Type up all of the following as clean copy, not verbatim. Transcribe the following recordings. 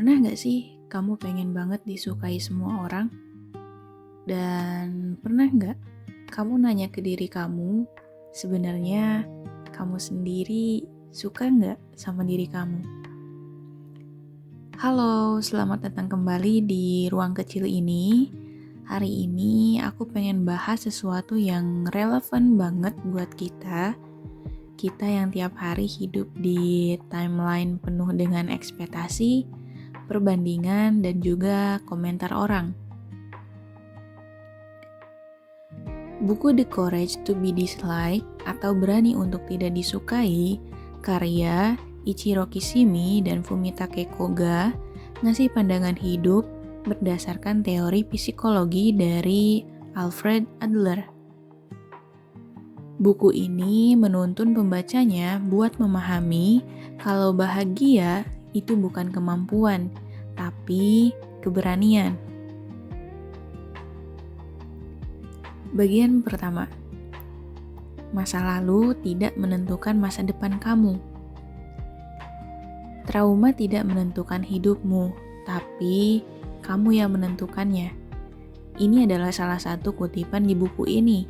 Pernah gak sih kamu pengen banget disukai semua orang? Dan pernah gak kamu nanya ke diri kamu, sebenarnya kamu sendiri suka gak sama diri kamu? Halo, selamat datang kembali di ruang kecil ini. Hari ini aku pengen bahas sesuatu yang relevan banget buat kita. Kita yang tiap hari hidup di timeline penuh dengan ekspektasi, perbandingan, dan juga komentar orang. Buku The Courage to Be Disliked atau Berani untuk Tidak Disukai, karya Ichiro Kishimi dan Fumitake Koga, ngasih pandangan hidup berdasarkan teori psikologi dari Alfred Adler. Buku ini menuntun pembacanya buat memahami kalau bahagia itu bukan kemampuan, tapi keberanian. Bagian pertama, masa lalu tidak menentukan masa depan kamu. Trauma tidak menentukan hidupmu, tapi kamu yang menentukannya. Ini adalah salah satu kutipan di buku ini.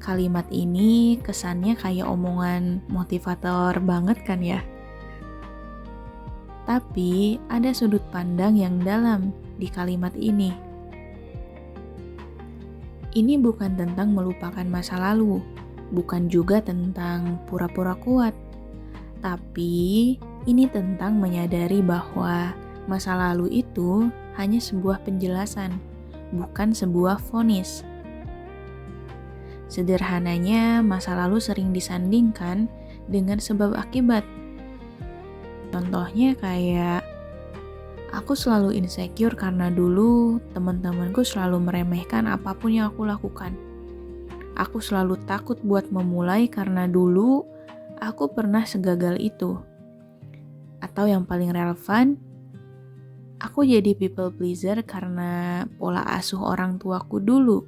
Kalimat ini kesannya kayak omongan motivator banget kan ya? Tapi ada sudut pandang yang dalam di kalimat ini. Ini bukan tentang melupakan masa lalu, bukan juga tentang pura-pura kuat. Tapi ini tentang menyadari bahwa masa lalu itu hanya sebuah penjelasan, bukan sebuah vonis. Sederhananya, masa lalu sering disandingkan dengan sebab akibat. Contohnya kayak, aku selalu insecure karena dulu teman-temanku selalu meremehkan apapun yang aku lakukan. Aku selalu takut buat memulai karena dulu aku pernah segagal itu. Atau yang paling relevan, aku jadi people pleaser karena pola asuh orang tuaku dulu.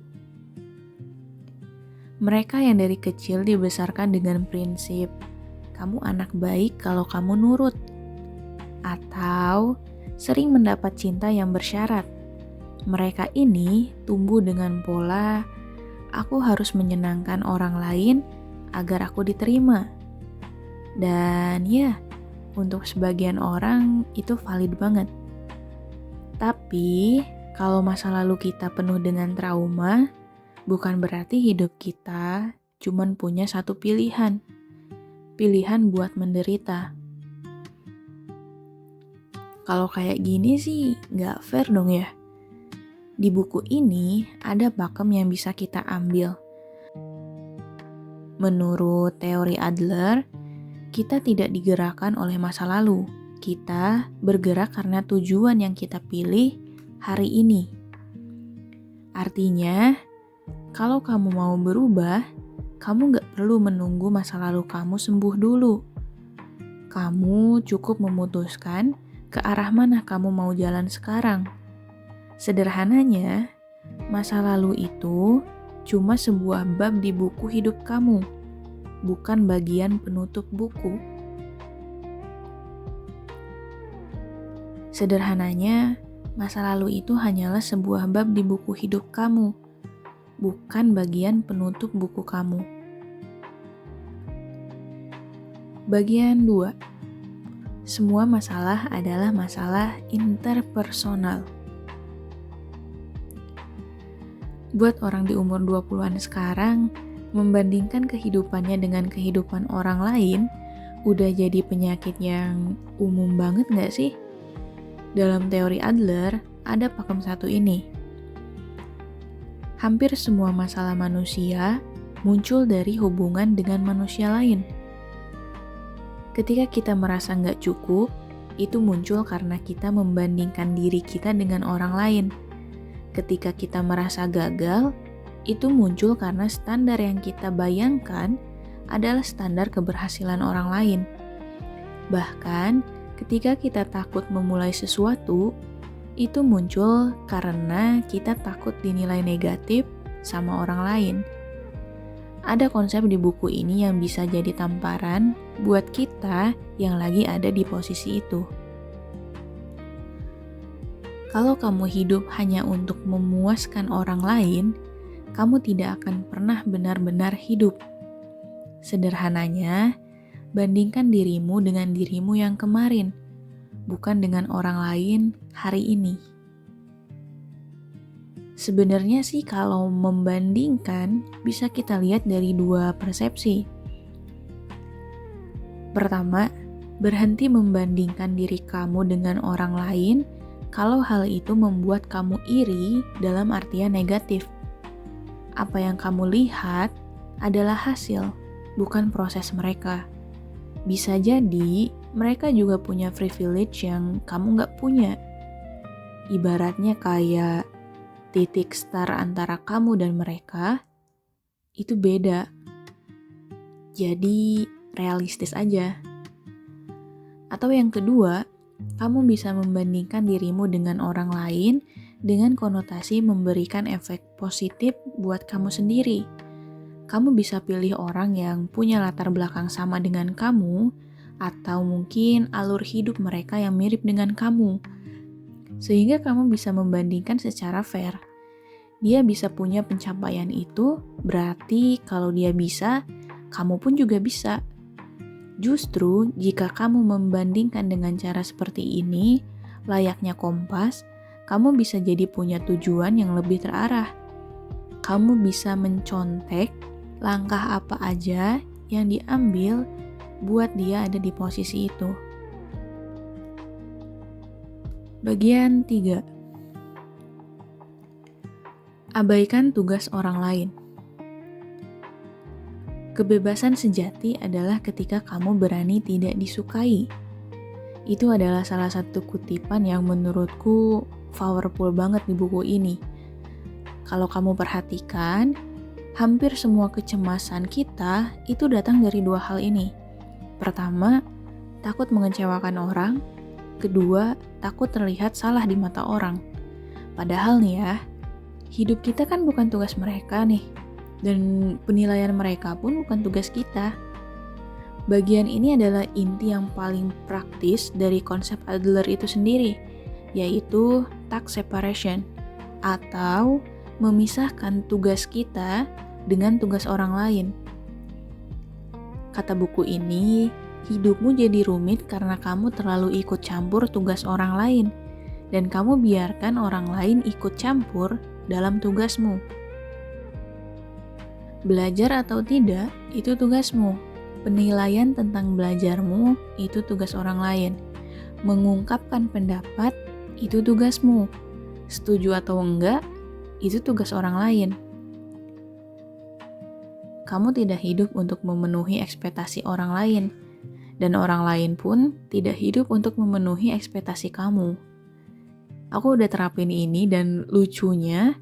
Mereka yang dari kecil dibesarkan dengan prinsip, kamu anak baik kalau kamu nurut. Atau sering mendapat cinta yang bersyarat. Mereka ini tumbuh dengan pola, aku harus menyenangkan orang lain agar aku diterima. Dan ya, untuk sebagian orang itu valid banget. Tapi, kalau masa lalu kita penuh dengan trauma, bukan berarti hidup kita cuman punya satu pilihan. Pilihan buat menderita. Kalau kayak gini sih gak fair dong ya. Di buku ini ada pakem yang bisa kita ambil. Menurut teori Adler, kita tidak digerakkan oleh masa lalu. Kita bergerak karena tujuan yang kita pilih hari ini. Artinya, kalau kamu mau berubah, kamu gak perlu menunggu masa lalu kamu sembuh dulu. Kamu cukup memutuskan ke arah mana kamu mau jalan sekarang. Sederhananya, masa lalu itu cuma sebuah bab di buku hidup kamu, bukan bagian penutup buku. Sederhananya, masa lalu itu hanyalah sebuah bab di buku hidup kamu, bukan bagian penutup buku kamu. Bagian 2. Semua masalah adalah masalah interpersonal. Buat orang di umur 20-an sekarang, membandingkan kehidupannya dengan kehidupan orang lain, udah jadi penyakit yang umum banget gak sih? Dalam teori Adler, ada pakem satu ini. Hampir semua masalah manusia muncul dari hubungan dengan manusia lain. Ketika kita merasa nggak cukup, itu muncul karena kita membandingkan diri kita dengan orang lain. Ketika kita merasa gagal, itu muncul karena standar yang kita bayangkan adalah standar keberhasilan orang lain. Bahkan, ketika kita takut memulai sesuatu, itu muncul karena kita takut dinilai negatif sama orang lain. Ada konsep di buku ini yang bisa jadi tamparan buat kita yang lagi ada di posisi itu. Kalau kamu hidup hanya untuk memuaskan orang lain, kamu tidak akan pernah benar-benar hidup. Sederhananya, bandingkan dirimu dengan dirimu yang kemarin, bukan dengan orang lain hari ini. Sebenarnya sih kalau membandingkan, bisa kita lihat dari dua persepsi. Pertama, berhenti membandingkan diri kamu dengan orang lain kalau hal itu membuat kamu iri dalam artian negatif. Apa yang kamu lihat adalah hasil, bukan proses mereka. Bisa jadi mereka juga punya privilege yang kamu nggak punya. Ibaratnya kayak titik start antara kamu dan mereka itu beda. Jadi realistis aja. Atau yang kedua, kamu bisa membandingkan dirimu dengan orang lain dengan konotasi memberikan efek positif buat kamu sendiri. Kamu bisa pilih orang yang punya latar belakang sama dengan kamu, atau mungkin alur hidup mereka yang mirip dengan kamu. Sehingga kamu bisa membandingkan secara fair. Dia bisa punya pencapaian itu, berarti kalau dia bisa, kamu pun juga bisa. Justru jika kamu membandingkan dengan cara seperti ini, layaknya kompas, kamu bisa jadi punya tujuan yang lebih terarah. Kamu bisa mencontek langkah apa aja yang diambil buat dia ada di posisi itu. Bagian 3. Abaikan tugas orang lain. Kebebasan sejati adalah ketika kamu berani tidak disukai. Itu adalah salah satu kutipan yang menurutku powerful banget di buku ini. Kalau kamu perhatikan, hampir semua kecemasan kita itu datang dari dua hal ini. Pertama, takut mengecewakan orang. Kedua, takut terlihat salah di mata orang. Padahal nih ya, hidup kita kan bukan tugas mereka nih. Dan penilaian mereka pun bukan tugas kita. Bagian ini adalah inti yang paling praktis dari konsep Adler itu sendiri, yaitu task separation, atau memisahkan tugas kita dengan tugas orang lain. Kata buku ini, hidupmu jadi rumit karena kamu terlalu ikut campur tugas orang lain, dan kamu biarkan orang lain ikut campur dalam tugasmu. Belajar atau tidak, itu tugasmu. Penilaian tentang belajarmu, itu tugas orang lain. Mengungkapkan pendapat, itu tugasmu. Setuju atau enggak, itu tugas orang lain. Kamu tidak hidup untuk memenuhi ekspektasi orang lain, dan orang lain pun tidak hidup untuk memenuhi ekspektasi kamu. Aku udah terapin ini dan lucunya,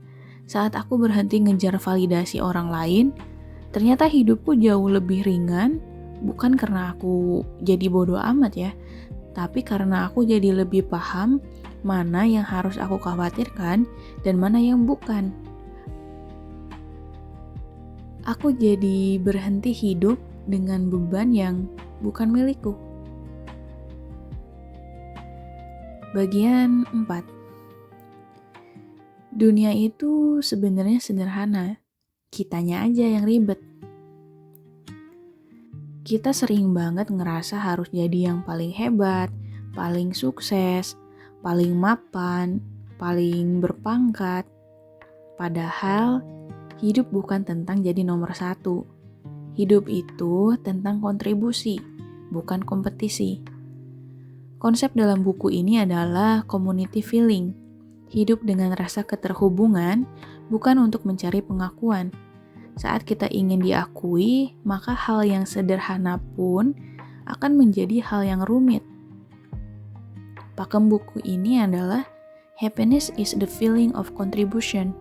saat aku berhenti ngejar validasi orang lain, ternyata hidupku jauh lebih ringan, bukan karena aku jadi bodoh amat ya, tapi karena aku jadi lebih paham mana yang harus aku khawatirkan dan mana yang bukan. Aku jadi berhenti hidup dengan beban yang bukan milikku. Bagian 4. Dunia itu sebenarnya sederhana, kitanya aja yang ribet. Kita sering banget ngerasa harus jadi yang paling hebat, paling sukses, paling mapan, paling berpangkat. Padahal hidup bukan tentang jadi nomor 1. Hidup itu tentang kontribusi, bukan kompetisi. Konsep dalam buku ini adalah community feeling. Hidup dengan rasa keterhubungan bukan untuk mencari pengakuan. Saat kita ingin diakui, maka hal yang sederhana pun akan menjadi hal yang rumit. Pakem buku ini adalah happiness is the feeling of contribution,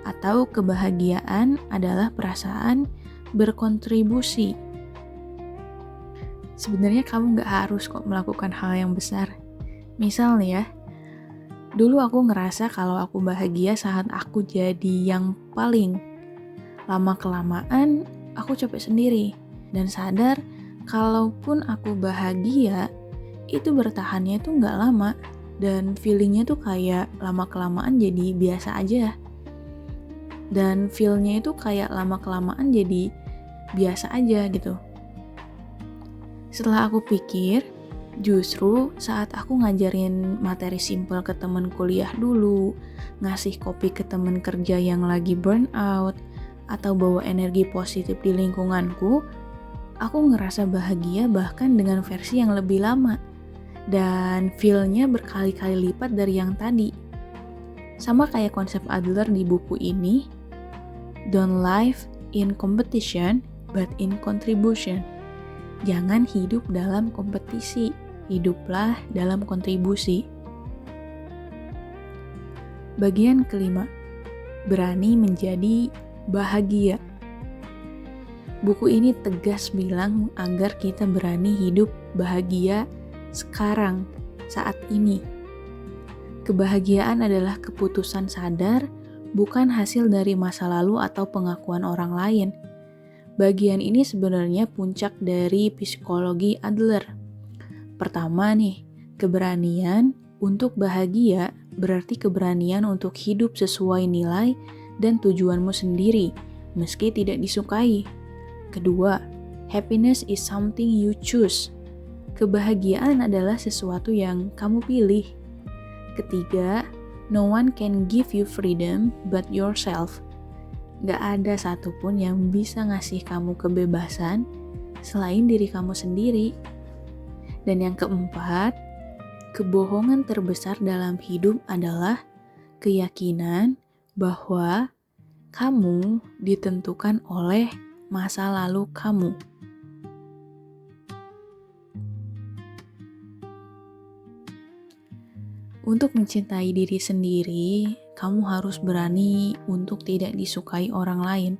atau kebahagiaan adalah perasaan berkontribusi. Sebenarnya kamu gak harus kok melakukan hal yang besar. Misal nih ya, dulu aku ngerasa kalau aku bahagia saat aku jadi yang paling. Lama-kelamaan aku capek sendiri dan sadar kalaupun aku bahagia, itu bertahannya itu gak lama. dan feelingnya tuh kayak lama-kelamaan jadi biasa aja. Dan feel-nya itu kayak lama-kelamaan jadi biasa aja gitu. Setelah aku pikir, justru saat aku ngajarin materi simpel ke temen kuliah dulu, ngasih kopi ke temen kerja yang lagi burn out, atau bawa energi positif di lingkunganku, aku ngerasa bahagia bahkan dengan versi yang lebih lama. Dan feel-nya berkali-kali lipat dari yang tadi. Sama kayak konsep Adler di buku ini, don't live in competition, but in contribution. Jangan hidup dalam kompetisi, hiduplah dalam kontribusi. Bagian kelima, berani menjadi bahagia. Buku ini tegas bilang agar kita berani hidup bahagia sekarang, saat ini. Kebahagiaan adalah keputusan sadar, bukan hasil dari masa lalu atau pengakuan orang lain. Bagian ini sebenarnya puncak dari psikologi Adler. Pertama nih, keberanian untuk bahagia berarti keberanian untuk hidup sesuai nilai dan tujuanmu sendiri, meski tidak disukai. Kedua, happiness is something you choose. Kebahagiaan adalah sesuatu yang kamu pilih. Ketiga, no one can give you freedom but yourself. Gak ada satupun yang bisa ngasih kamu kebebasan selain diri kamu sendiri. Dan yang keempat, kebohongan terbesar dalam hidup adalah keyakinan bahwa kamu ditentukan oleh masa lalu kamu. Untuk mencintai diri sendiri, kamu harus berani untuk tidak disukai orang lain.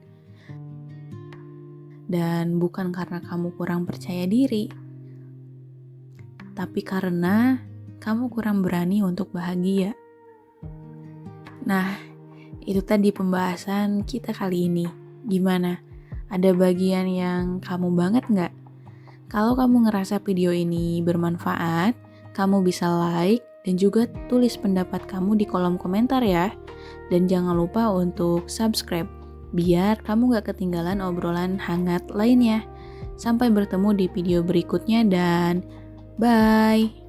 Dan bukan karena kamu kurang percaya diri, tapi karena kamu kurang berani untuk bahagia. Nah, itu tadi pembahasan kita kali ini. Gimana? Ada bagian yang kamu banget nggak? Kalau kamu ngerasa video ini bermanfaat, kamu bisa like dan juga tulis pendapat kamu di kolom komentar ya. Dan jangan lupa untuk subscribe, biar kamu gak ketinggalan obrolan hangat lainnya. Sampai bertemu di video berikutnya dan bye!